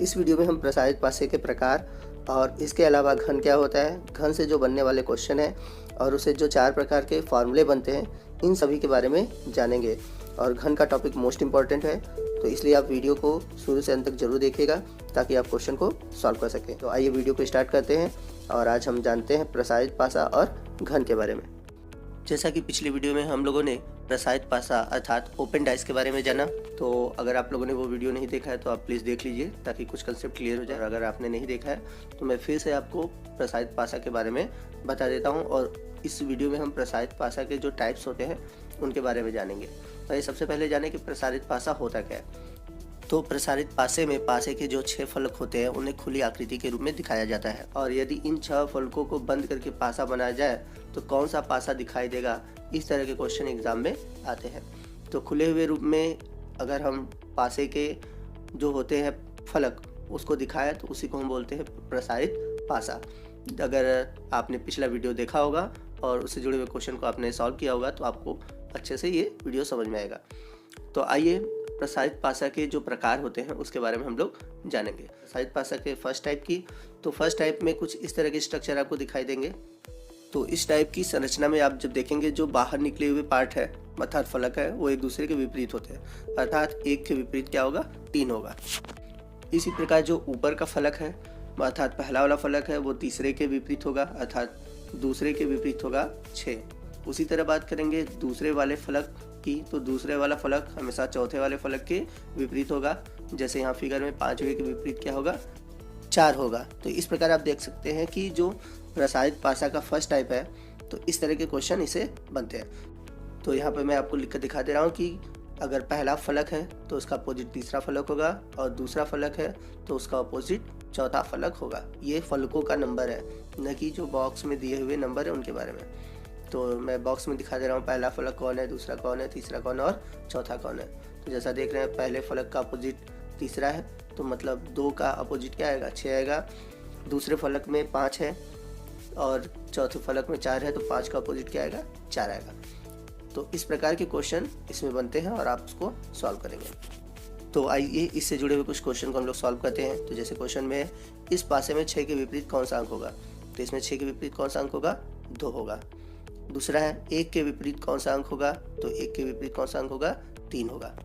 इस वीडियो में हम प्रसारित पासे के प्रकार और इसके अलावा घन क्या होता है, घन से जो बनने वाले क्वेश्चन हैं और उससे जो 4 प्रकार के फार्मूले बनते हैं, इन सभी के बारे में जानेंगे। और घन का टॉपिक मोस्ट इम्पॉर्टेंट है, तो इसलिए आप वीडियो को शुरू से अंत तक जरूर देखिएगा ताकि आप क्वेश्चन को सॉल्व कर सकें। तो आइए वीडियो को स्टार्ट करते हैं और आज हम जानते हैं प्रसारित पासा और घन के बारे में। जैसा कि पिछली वीडियो में हम लोगों ने प्रसारित पासा अर्थात ओपन डाइस के बारे में जाना, तो अगर आप लोगों ने वो वीडियो नहीं देखा है तो आप प्लीज़ देख लीजिए ताकि कुछ कंसेप्ट क्लियर हो जाए। और अगर आपने नहीं देखा है तो मैं फिर से आपको प्रसारित पासा के बारे में बता देता हूँ और इस वीडियो में हम प्रसारित पासा के जो टाइप्स होते हैं उनके बारे में जानेंगे। तो ये सबसे पहले जाने कि प्रसारित पासा होता क्या है। तो प्रसारित पासे में पासे के जो 6 फलक होते हैं उन्हें खुली आकृति के रूप में दिखाया जाता है। और यदि इन 6 फलकों को बंद करके पासा बनाया जाए तो कौन सा पासा दिखाई देगा, इस तरह के क्वेश्चन एग्जाम में आते हैं। तो खुले हुए रूप में अगर हम पासे के जो होते हैं फलक उसको दिखाएं तो उसी को हम बोलते हैं प्रसारित पासा। अगर आपने पिछला वीडियो देखा होगा और उससे जुड़े हुए क्वेश्चन को आपने सॉल्व किया होगा तो आपको अच्छे से ये वीडियो समझ में आएगा। तो आइए प्रसारित पासा के जो प्रकार होते हैं उसके बारे में हम लोग जानेंगे। प्रसारित पासा के फर्स्ट टाइप की, तो फर्स्ट टाइप में कुछ इस तरह के स्ट्रक्चर आपको दिखाई देंगे। तो इस टाइप की संरचना में आप जब देखेंगे जो बाहर निकले हुए पार्ट है अर्थात फलक है वो एक दूसरे के विपरीत होते हैं, अर्थात एक के विपरीत क्या होगा, 3 होगा। इसी प्रकार जो ऊपर का फलक है अर्थात पहला वाला फलक है वो तीसरे के विपरीत होगा, अर्थात दूसरे के विपरीत होगा 6। उसी तरह बात करेंगे दूसरे वाले फलक की, तो दूसरे वाला फलक हमेशा चौथे वाले फलक के विपरीत होगा। जैसे यहाँ फिगर में 5वें के विपरीत क्या होगा, 4 होगा। तो इस प्रकार आप देख सकते हैं कि जो प्रसारित पासा का फर्स्ट टाइप है तो इस तरह के क्वेश्चन इसे बनते हैं। तो यहाँ पर मैं आपको लिख कर दिखा दे रहा हूँ कि अगर पहला फलक है तो उसका अपोजिट तीसरा फलक होगा और दूसरा फलक है तो उसका अपोजिट चौथा फलक होगा। ये फलकों का नंबर है, न कि जो बॉक्स में दिए हुए नंबर है उनके बारे में। तो मैं बॉक्स में दिखा दे रहा हूँ पहला फलक कौन है, दूसरा कौन है, तीसरा कौन है और चौथा कौन है। तो जैसा देख रहे हैं पहले फलक का अपोजिट तीसरा है तो मतलब 2 का अपोजिट क्या आएगा, 6 आएगा। दूसरे फलक में 5 है और चौथे फलक में 4 है तो 5 का अपोजिट क्या आएगा, 4 आएगा। तो इस प्रकार के क्वेश्चन इसमें बनते हैं और आप उसको सॉल्व करेंगे। तो आइए इससे जुड़े हुए कुछ क्वेश्चन को हम लोग सॉल्व करते हैं। तो जैसे क्वेश्चन में इस पासे में 6 के विपरीत कौन सा अंक होगा, तो इसमें 6 के विपरीत कौन सा अंक होगा, 2 होगा। दूसरा है 1 के विपरीत कौन सा अंक होगा, तो 1 के विपरीत कौन सा अंक होगा, 3 होगा।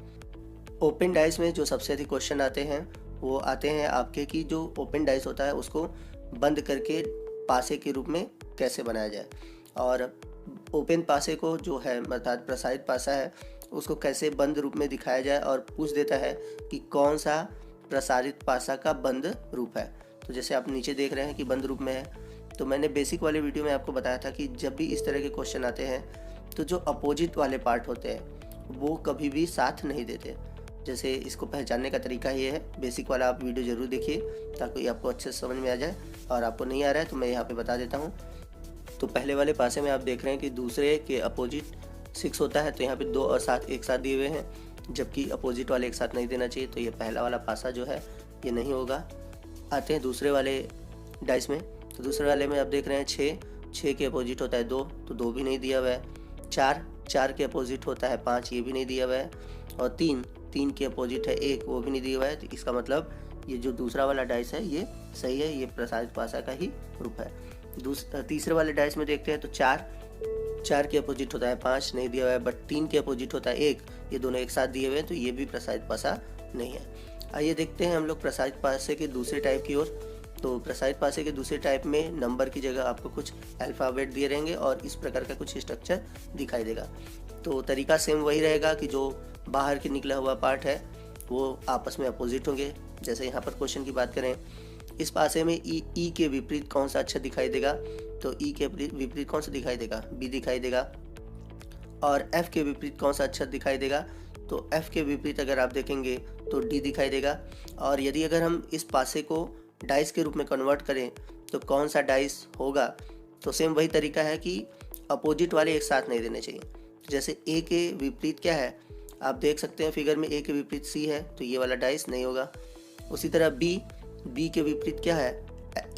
ओपन डाइस में जो सबसे अधिक क्वेश्चन आते हैं वो आते हैं आपके कि जो ओपन डाइस होता है उसको बंद करके पासे के रूप में कैसे बनाया जाए, और ओपन पासे को जो है अर्थात प्रसारित पासा है उसको कैसे बंद रूप में दिखाया जाए, और पूछ देता है कि कौन सा प्रसारित पासा का बंद रूप है। तो जैसे आप नीचे देख रहे हैं कि बंद रूप में है, तो मैंने बेसिक वाले वीडियो में आपको बताया था कि जब भी इस तरह के क्वेश्चन आते हैं तो जो अपोजिट वाले पार्ट होते हैं वो कभी भी साथ नहीं देते। जैसे इसको पहचानने का तरीका ये है, बेसिक वाला आप वीडियो ज़रूर देखिए ताकि आपको अच्छे से समझ में आ जाए, और आपको नहीं आ रहा है तो मैं यहाँ पे बता देता हूँ। तो पहले वाले पासे में आप देख रहे हैं कि दूसरे के अपोजिट 6 होता है, तो यहाँ पे 2 और 7 एक साथ दिए हुए हैं, जबकि अपोजिट वाले एक साथ नहीं देना चाहिए, तो ये पहला वाला पासा जो है ये नहीं होगा। आते हैं दूसरे वाले डाइस में, तो दूसरे वाले में आप देख रहे हैं 6 के अपोजिट होता है 2, तो 2 भी नहीं दिया हुआ है। 4 के अपोजिट होता है 5, ये भी नहीं दिया हुआ है। और 3 के अपोजिट है 1, वो भी नहीं दिया हुआ है। तो इसका मतलब ये जो दूसरा वाला डाइस है ये सही है, ये प्रसारित पासा का ही रूप है। तीसरे वाले डाइस में देखते हैं तो 4 के अपोजिट होता है 5, नहीं दिया हुआ है, बट 3 के अपोजिट होता है 1, ये दोनों एक साथ दिए हुए हैं तो ये भी प्रसारित पासा नहीं है। आइए देखते हैं हम लोग प्रसारित पासे के दूसरे टाइप की ओर। तो प्रसारित पासे के दूसरे टाइप में नंबर की जगह आपको कुछ अल्फ़ाबेट दिए रहेंगे और इस प्रकार का कुछ स्ट्रक्चर दिखाई देगा। तो तरीका सेम वही रहेगा कि जो बाहर के निकला हुआ पार्ट है वो आपस में अपोजिट होंगे। जैसे यहाँ पर क्वेश्चन की बात करें, इस पासे में ई के विपरीत कौन सा अक्षर दिखाई देगा, तो ई के विपरीत कौन सा दिखाई देगा, बी दिखाई देगा। और एफ के विपरीत कौन सा अक्षर दिखाई देगा, तो एफ के विपरीत अगर आप देखेंगे तो डी दिखाई देगा। और यदि अगर हम इस पासे को डाइस के रूप में कन्वर्ट करें तो कौन सा डाइस होगा, तो सेम वही तरीका है कि अपोजिट वाले एक साथ नहीं देने चाहिए। जैसे ए के विपरीत क्या है, आप देख सकते हैं फिगर में ए के विपरीत सी है, तो ये वाला डाइस नहीं होगा। उसी तरह बी के विपरीत क्या है,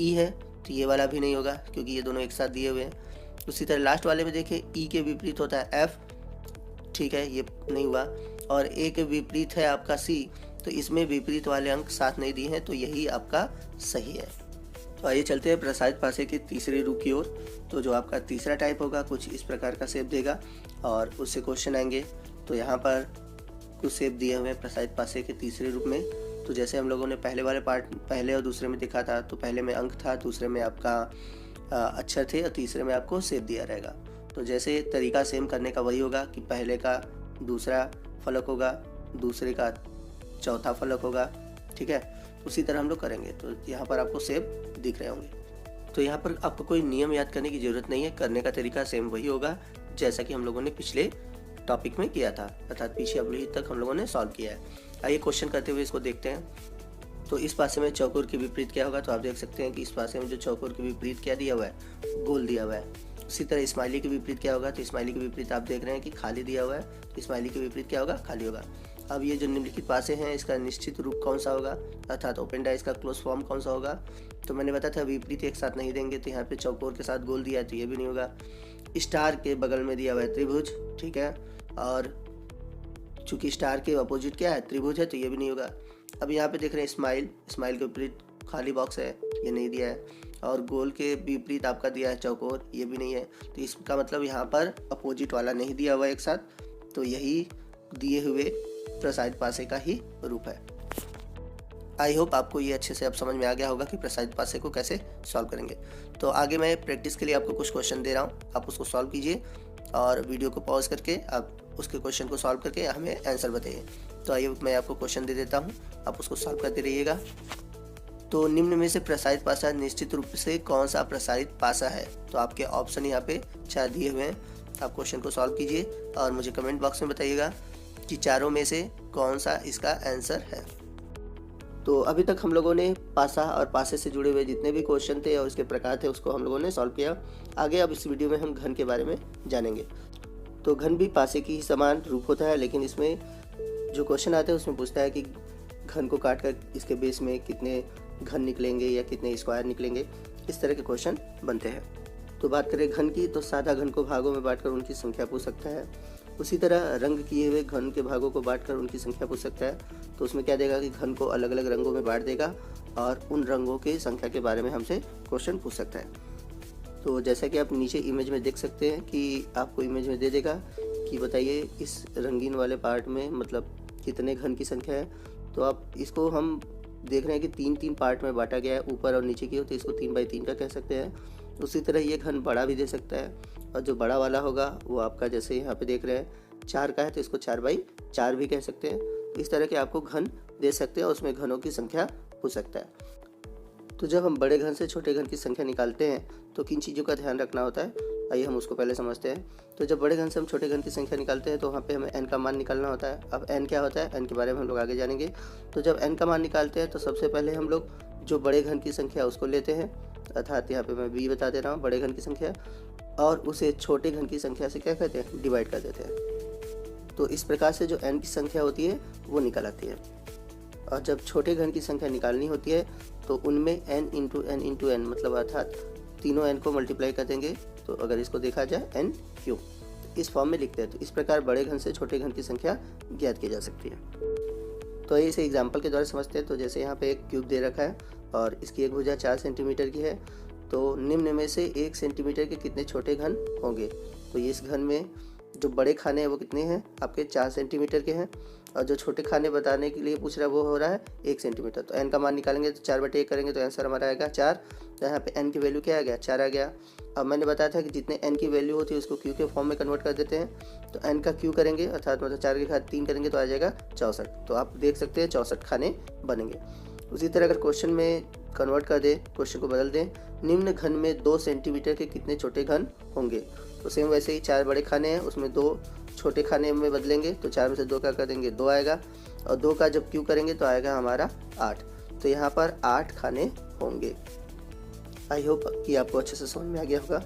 ई है, तो ये वाला भी नहीं होगा क्योंकि ये दोनों एक साथ दिए हुए हैं। उसी तरह लास्ट वाले में देखिए ई के विपरीत होता है एफ, ठीक है, ये नहीं हुआ। और ए के विपरीत है आपका सी, तो इसमें विपरीत वाले अंक साथ नहीं दिए हैं, तो यही आपका सही है। तो आइए चलते हैं प्रसारित पासे के तीसरे रूप की ओर। तो जो आपका तीसरा टाइप होगा कुछ इस प्रकार का शेप देगा और उससे क्वेश्चन आएंगे। तो यहाँ पर कुछ शेप दिए हुए हैं प्रसारित पासे के तीसरे रूप में। तो जैसे हम लोगों ने पहले वाले पार्ट पहले और दूसरे में देखा था, तो पहले में अंक था, दूसरे में आपका अक्षर थे और तीसरे में आपको शेप दिया रहेगा। तो जैसे तरीका सेम करने का वही होगा कि पहले का दूसरा फलक होगा, दूसरे का चौथा फलक होगा, ठीक है। उसी तरह हम लोग करेंगे। तो यहाँ पर आपको शेप दिख रहे होंगे। तो यहाँ पर आपको कोई नियम याद करने की ज़रूरत नहीं है, करने का तरीका सेम वही होगा जैसा कि हम लोगों ने पिछले टॉपिक में किया था, अर्थात पीछे अवधि तक हम लोगों ने सॉल्व किया है। आइए क्वेश्चन करते हुए इसको देखते हैं। तो इस पासे में चौकोर के विपरीत क्या होगा, तो आप देख सकते हैं कि इस पासे में जो चौकोर के विपरीत क्या दिया हुआ है, गोल दिया हुआ है। उसी तरह स्माइली के विपरीत क्या होगा, तो स्माइली के विपरीत आप देख रहे हैं कि खाली दिया हुआ है, तो स्माइली के विपरीत क्या होगा, खाली होगा। अब ये जो निम्नलिखित पासे हैं इसका निश्चित रूप कौन सा होगा, अर्थात ओपन डाइस का क्लोज फॉर्म कौन सा होगा। तो मैंने बताया था विपरीत एक साथ नहीं देंगे, तो यहाँ पे चौकोर के साथ गोल दिया है तो ये भी नहीं होगा। स्टार के बगल में दिया हुआ है त्रिभुज, ठीक है, और चूंकि स्टार के अपोजिट क्या है, त्रिभुज है, तो ये भी नहीं होगा। अब यहाँ पे देख रहे हैं स्माइल, स्माइल के विपरीत खाली बॉक्स है, ये नहीं दिया है। और गोल के विपरीत आपका दिया है चौकोर, ये भी नहीं है। तो इसका मतलब यहाँ पर अपोजिट वाला नहीं दिया हुआ एक साथ, तो यही दिए हुए प्रसारित पासे का ही रूप है। आई होप आपको ये अच्छे से अब समझ में आ गया होगा कि प्रसारित पासे को कैसे सॉल्व करेंगे। तो आगे मैं प्रैक्टिस के लिए आपको कुछ क्वेश्चन दे रहा हूँ, आप उसको सॉल्व कीजिए और वीडियो को पॉज करके आप उसके क्वेश्चन को सॉल्व करके हमें आंसर बताइए। तो आइए मैं आपको क्वेश्चन दे देता हूँ, आप उसको सॉल्व करते रहिएगा। तो निम्न में से प्रसारित पासा निश्चित रूप से कौन सा प्रसारित पासा है, तो आपके ऑप्शन यहाँ पे 4 दिए हुए हैं। आप क्वेश्चन को सॉल्व कीजिए और मुझे कमेंट बॉक्स में बताइएगा कि चारों में से कौन सा इसका आंसर है। तो अभी तक हम लोगों ने पासा और पासे से जुड़े हुए जितने भी क्वेश्चन थे और उसके प्रकार थे उसको हम लोगों ने सॉल्व किया। आगे अब इस वीडियो में हम घन के बारे में जानेंगे। तो घन भी पासे की ही समान रूप होता है, लेकिन इसमें जो क्वेश्चन आते हैं उसमें पूछता है कि घन को काट कर इसके बेस में कितने घन निकलेंगे या कितने स्क्वायर निकलेंगे, इस तरह के क्वेश्चन बनते हैं। तो बात करें घन की, तो सादा घन को भागों में बांटकर उनकी संख्या पूछ सकता है। उसी तरह रंग किए हुए घन के भागों को बांटकर उनकी संख्या पूछ सकता है। तो उसमें क्या देगा कि घन को अलग अलग रंगों में बांट देगा और उन रंगों की संख्या के बारे में हमसे क्वेश्चन पूछ सकता है। तो जैसा कि आप नीचे इमेज में देख सकते हैं कि आपको इमेज में दे देगा कि बताइए इस रंगीन वाले पार्ट में मतलब कितने घन की संख्या है। तो आप इसको हम देख रहे हैं कि 3-3 पार्ट में बांटा गया है, ऊपर और नीचे की, तो इसको 3/3 का कह सकते हैं। उसी तरह ये घन बड़ा भी दे सकता है, और जो बड़ा वाला होगा वो आपका जैसे यहाँ पे देख रहे हैं 4 का है, तो इसको 4/4 भी कह सकते हैं। इस तरह के आपको घन दे सकते हैं और उसमें घनों की संख्या पूछ सकता है। तो जब हम बड़े घन से छोटे घन की संख्या निकालते हैं तो किन चीज़ों का ध्यान रखना होता है, आइए हम उसको पहले समझते हैं। तो जब बड़े घन से हम छोटे घन की संख्या निकालते हैं तो वहाँ पे हमें n का मान निकालना होता है। अब n क्या होता है, n के बारे में हम लोग आगे जानेंगे। तो जब n का मान निकालते हैं तो सबसे पहले हम लोग जो बड़े घन की संख्या उसको लेते हैं, अर्थात यहाँ पे मैं b बता दे रहा हूँ, बड़े घन की संख्या, और उसे छोटे घन की संख्या से क्या कहते हैं, डिवाइड कर देते हैं। तो इस प्रकार से जो n की संख्या होती है वो निकल आती है। और जब छोटे घन की संख्या निकालनी होती है तो उनमें n इंटू n मतलब अर्थात तीनों n को मल्टीप्लाई कर देंगे। तो अगर इसको देखा जाए n क्यूब, इस फॉर्म में लिखते हैं। तो इस प्रकार बड़े घन से छोटे घन की संख्या ज्ञात की जा सकती है। तो इसे एग्जाम्पल के द्वारा समझते हैं। तो जैसे यहाँ पे एक क्यूब दे रखा है और इसकी एक भुजा 4 सेंटीमीटर की है, तो निम्न में से 1 सेंटीमीटर के कितने छोटे घन होंगे। तो इस घन में जो बड़े खाने हैं वो कितने हैं, आपके 4 सेंटीमीटर के हैं, और जो छोटे खाने बताने के लिए पूछ रहा है वो हो रहा है 1 सेंटीमीटर। तो n का मान निकालेंगे तो 4/1 करेंगे तो आंसर हमारा आएगा 4। तो यहाँ पे n की वैल्यू क्या आ गया, 4 आ गया। अब मैंने बताया था कि जितने n की वैल्यू होती है उसको q के फॉर्म में कन्वर्ट कर देते हैं। तो n का q करेंगे अर्थात मतलब 4 के घात 3 करेंगे तो आ जाएगा 64। तो आप देख सकते हैं 64 खाने बनेंगे। उसी तरह अगर क्वेश्चन में कन्वर्ट कर दें, क्वेश्चन को बदल दें, निम्न घन में 2 सेंटीमीटर के कितने छोटे घन होंगे। तो सेम वैसे ही 4 बड़े खाने हैं, उसमें 2 छोटे खाने में बदलेंगे। तो 4 में से 2 का कर देंगे, 2 आएगा, और 2 का जब क्यू करेंगे तो आएगा हमारा 8। तो यहाँ पर 8 खाने होंगे। आई होप कि आपको अच्छे से समझ में आ गया होगा।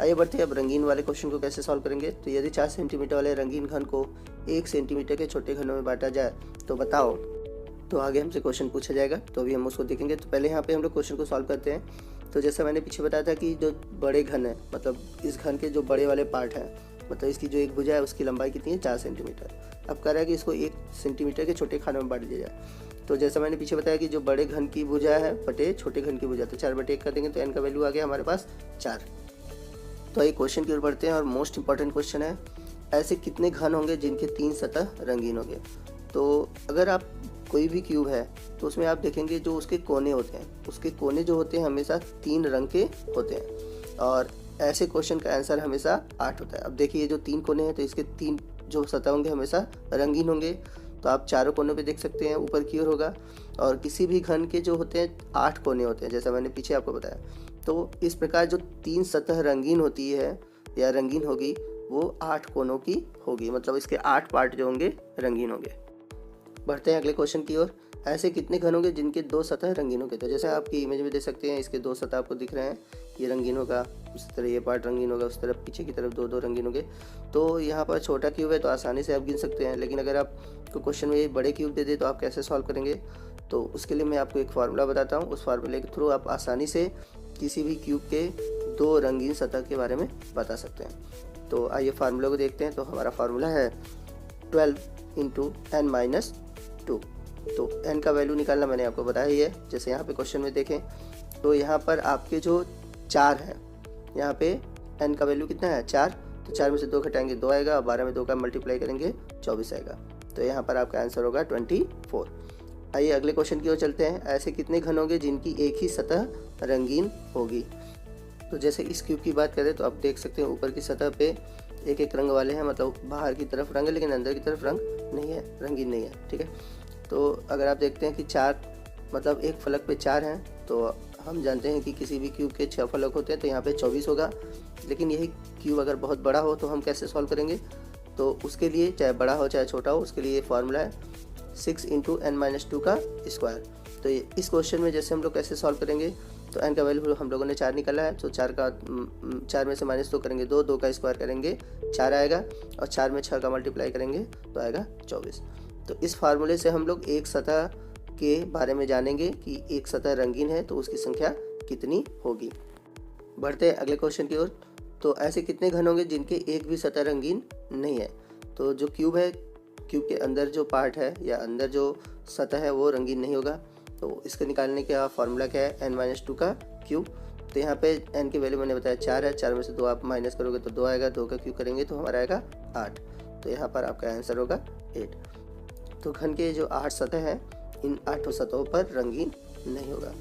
आइए बढ़ते हैं अब रंगीन वाले क्वेश्चन को कैसे सॉल्व करेंगे। तो यदि 4 सेंटीमीटर वाले रंगीन घन को 1 सेंटीमीटर के छोटे घनों में बांटा जाए तो बताओ। तो आगे हमसे क्वेश्चन पूछा जाएगा, तो अभी हम उसको देखेंगे। तो पहले यहाँ पे हम लोग क्वेश्चन को सॉल्व करते हैं। तो जैसा मैंने पीछे बताया था कि जो बड़े घन है, मतलब इस घन के जो बड़े वाले पार्ट है, मतलब इसकी जो एक भुजा है उसकी लंबाई कितनी है, 4 सेंटीमीटर। अब कह रहा है कि इसको 1 सेंटीमीटर के छोटे खानों में बांट दिया जाए। तो जैसा मैंने पीछे बताया कि जो बड़े घन की भुजा है बटे छोटे घन की भुजा, तो 4/1 कर देंगे तो n का वैल्यू आ गया हमारे पास 4। तो ये क्वेश्चन की ओर बढ़ते हैं और मोस्ट इंपॉर्टेंट क्वेश्चन है, ऐसे कितने घन होंगे जिनके 3 सतह रंगीन होंगे। तो अगर आप कोई भी क्यूब है तो उसमें आप देखेंगे जो उसके कोने होते हैं, उसके कोने जो होते हैं हमेशा 3 रंग के होते हैं और ऐसे क्वेश्चन का आंसर हमेशा 8 होता है। अब देखिए ये जो 3 कोने हैं तो इसके 3 जो सतह होंगे हमेशा रंगीन होंगे, तो आप चारों कोनों पे देख सकते हैं ऊपर की ओर होगा। और किसी भी घन के जो होते हैं 8 कोने होते हैं, जैसा मैंने पीछे आपको बताया। तो इस प्रकार जो 3 सतह रंगीन होती है या रंगीन होगी वो 8 कोनों की होगी, मतलब इसके 8 पार्ट जो होंगे रंगीन होंगे। बढ़ते हैं अगले क्वेश्चन की ओर, ऐसे कितने घन होंगे जिनके 2 सतह रंगीन होंगे। तो जैसे आपकी इमेज में देख सकते हैं इसके 2 सतह आपको दिख रहे हैं, ये रंगीन होगा, उस तरह ये पार्ट रंगीन होगा, उस तरफ पीछे की तरफ 2 रंगीन होंगे। तो यहाँ पर छोटा क्यूब है तो आसानी से आप गिन सकते हैं, लेकिन अगर आपको क्वेश्चन में ये बड़े क्यूब दे दे तो आप कैसे सॉल्व करेंगे। तो उसके लिए मैं आपको एक फार्मूला बताता हूँ, उस फार्मूले के थ्रू आप आसानी से किसी भी क्यूब के 2 रंगीन सतह के बारे में बता सकते हैं। तो आइए फार्मूले को देखते हैं। तो हमारा फार्मूला है 12 × n-2। तो n का वैल्यू निकालना मैंने आपको बताया ही है। जैसे यहाँ पे क्वेश्चन में देखें तो यहाँ पर आपके जो 4 है, यहाँ पे n का वैल्यू कितना है 4, तो 4 में से 2 घटाएंगे 2 आएगा और 12 में 2 का मल्टीप्लाई करेंगे 24 आएगा। तो यहाँ पर आपका आंसर होगा 24। आइए अगले क्वेश्चन की ओर चलते हैं, ऐसे कितने घन होंगे जिनकी एक ही सतह रंगीन होगी। तो जैसे इस क्यूब की बात करें तो आप देख सकते हैं ऊपर की सतह पे एक रंग वाले हैं, मतलब बाहर की तरफ रंग है लेकिन अंदर की तरफ रंग नहीं है, रंगीन नहीं है, ठीक है। तो अगर आप देखते हैं कि 4 मतलब एक फलक पे 4 हैं, तो हम जानते हैं कि किसी भी क्यूब के 6 फलक होते हैं, तो यहाँ पे 24 होगा। लेकिन यही क्यूब अगर बहुत बड़ा हो तो हम कैसे सॉल्व करेंगे। तो उसके लिए चाहे बड़ा हो चाहे छोटा हो, उसके लिए ये फार्मूला है 6 × n-2 का स्क्वायर। तो इस क्वेश्चन में जैसे हम लोग कैसे सॉल्व करेंगे, तो n का वैल्यू हम लोगों ने 4 निकाला है, तो 4 में से -2 करेंगे 2 का स्क्वायर करेंगे 4 आएगा, और 4 में 6 का मल्टीप्लाई करेंगे तो आएगा 24। तो इस फार्मूले से हम लोग एक सतह के बारे में जानेंगे कि एक सतह रंगीन है तो उसकी संख्या कितनी होगी। बढ़ते हैं अगले क्वेश्चन की ओर, तो ऐसे कितने घन होंगे जिनके एक भी सतह रंगीन नहीं है। तो जो क्यूब है, क्यूब के अंदर जो पार्ट है या अंदर जो सतह है वो रंगीन नहीं होगा। तो इसके निकालने का फार्मूला क्या है, n-2 का क्यूब। तो यहाँ पे n की वैल्यू मैंने बताया 4 है, 4 में से 2 आप माइनस करोगे तो 2 आएगा, 2 का क्यूब करेंगे तो हमारा आएगा 8। तो यहाँ पर आपका आंसर होगा 8। तो घन के जो 8 सतह हैं इन 8 सतहों पर रंगीन नहीं होगा।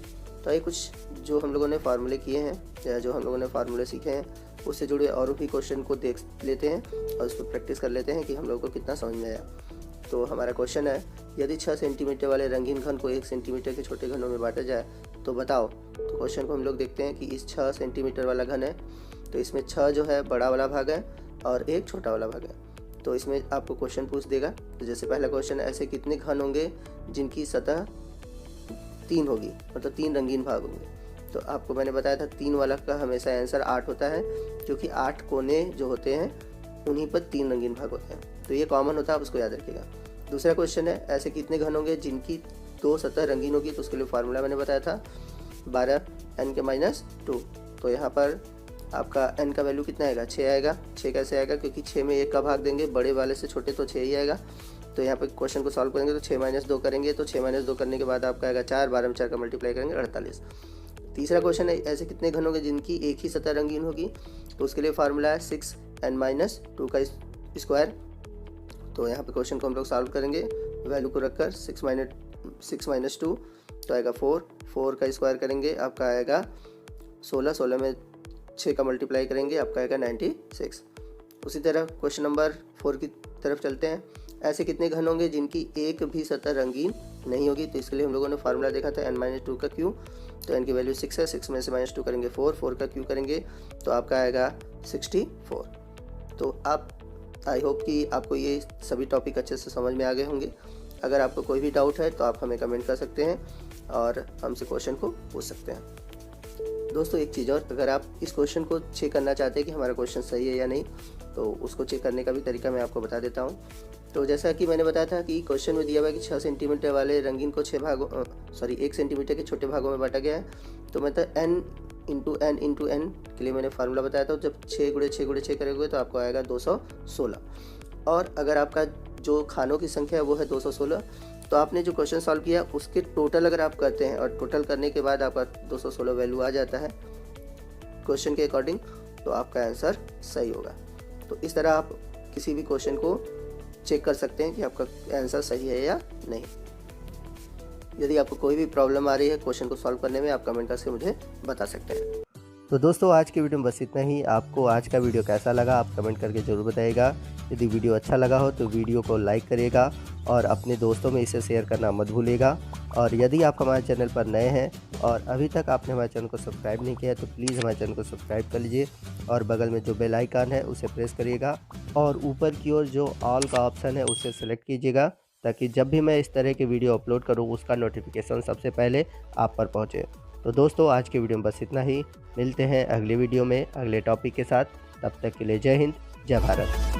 तो ये कुछ जो हम लोगों ने फार्मूले किए हैं या जो हम लोगों ने फार्मूले सीखे हैं उससे जुड़े और भी क्वेश्चन को देख लेते हैं और उस पर प्रैक्टिस कर लेते हैं कि हम लोग को कितना समझ में आया। तो हमारा क्वेश्चन है, यदि 6 सेंटीमीटर वाले रंगीन घन को 1 सेंटीमीटर के छोटे घनों में बांटा जाए तो बताओ। तो क्वेश्चन को हम लोग देखते हैं कि इस 6 सेंटीमीटर वाला घन है, तो इसमें 6 जो है बड़ा वाला भाग है और 1 छोटा वाला भाग है। तो इसमें आपको क्वेश्चन पूछ देगा। तो जैसे पहला क्वेश्चन है, ऐसे कितने घन होंगे जिनकी सतह 3 होगी, मतलब 3 रंगीन भाग होंगे। तो आपको मैंने बताया था 3 वाला का हमेशा आंसर 8 होता है, क्योंकि 8 कोने जो होते हैं उन्हीं पर 3 रंगीन भाग होते हैं। तो ये कॉमन होता है, आप उसको याद रखिएगा। दूसरा क्वेश्चन है, ऐसे कितने घन होंगे जिनकी 2 सतह रंगीन होगी। तो उसके लिए फार्मूला मैंने बताया था 12 n-2। तो यहाँ पर आपका n का वैल्यू कितना आएगा, 6 आएगा। 6 कैसे आएगा, क्योंकि 6 में 1 का भाग देंगे, बड़े वाले से छोटे तो 6 ही आएगा। तो यहाँ पे क्वेश्चन को सॉल्व करेंगे तो 6 - 2 करेंगे, तो 6 - 2 करने के बाद आपका आएगा 4, 12 में 4 का मल्टीप्लाई करेंगे 48। तीसरा क्वेश्चन है, ऐसे कितने घन होंगे जिनकी एक ही सतह रंगीन होगी। तो उसके लिए फार्मूला है 6 n-2 का स्क्वायर। तो यहाँ पे क्वेश्चन को हम लोग सॉल्व करेंगे, वैल्यू को रखकर 6 - 2 तो आएगा 4 का स्क्वायर करेंगे आपका आएगा 16 में 6 का मल्टीप्लाई करेंगे आपका आएगा 96। उसी तरह क्वेश्चन नंबर 4 की तरफ चलते हैं, ऐसे कितने घन होंगे जिनकी एक भी सतह रंगीन नहीं होगी। तो इसके लिए हम लोगों ने फार्मूला देखा था n-2 का क्यूब। तो n की वैल्यू 6 है, 6 में से -2 करेंगे 4 का क्यूब करेंगे तो आपका आएगा 64। तो आप आई होप कि आपको ये सभी टॉपिक अच्छे से समझ में आ गए होंगे। अगर आपको कोई भी डाउट है तो आप हमें कमेंट कर सकते हैं और हमसे क्वेश्चन को पूछ सकते हैं। दोस्तों एक चीज़ और, अगर आप इस क्वेश्चन को चेक करना चाहते हैं कि हमारा क्वेश्चन सही है या नहीं, तो उसको चेक करने का भी तरीका मैं आपको बता देता हूँ। तो जैसा कि मैंने बताया था कि क्वेश्चन में दिया हुआ है कि 6 सेंटीमीटर वाले रंगीन को 1 सेंटीमीटर के छोटे भागों में बांटा गया है। तो मतलब n के लिए मैंने फार्मूला बताया था, जब 6 × 6 करोगे तो आपको आएगा 216। और अगर आपका जो खानों की संख्या है वो है 216, तो आपने जो क्वेश्चन सॉल्व किया उसके टोटल अगर आप करते हैं और टोटल करने के बाद आपका 216 वैल्यू आ जाता है क्वेश्चन के अकॉर्डिंग, तो आपका आंसर सही होगा। तो इस तरह आप किसी भी क्वेश्चन को चेक कर सकते हैं कि आपका आंसर सही है या नहीं। यदि आपको कोई भी प्रॉब्लम आ रही है क्वेश्चन को सॉल्व करने में, आप कमेंट करके मुझे बता सकते हैं। तो दोस्तों आज की वीडियो में बस इतना ही। आपको आज का वीडियो कैसा लगा आप कमेंट करके ज़रूर बताइएगा। यदि वीडियो अच्छा लगा हो तो वीडियो को लाइक करिएगा और अपने दोस्तों में इसे शेयर करना मत भूलिएगा। और यदि आप हमारे चैनल पर नए हैं और अभी तक आपने हमारे चैनल को सब्सक्राइब नहीं किया है तो प्लीज़ हमारे चैनल को सब्सक्राइब कर लीजिए और बगल में जो बेल आइकन है उसे प्रेस करिएगा और ऊपर की ओर जो ऑल का ऑप्शन है उसे सेलेक्ट कीजिएगा, ताकि जब भी मैं इस तरह के वीडियो अपलोड करूँ उसका नोटिफिकेशन सबसे पहले आप पर पहुँचे। तो दोस्तों आज की वीडियो में बस इतना ही। मिलते हैं अगले वीडियो में अगले टॉपिक के साथ। तब तक के लिए जय हिंद, जय भारत।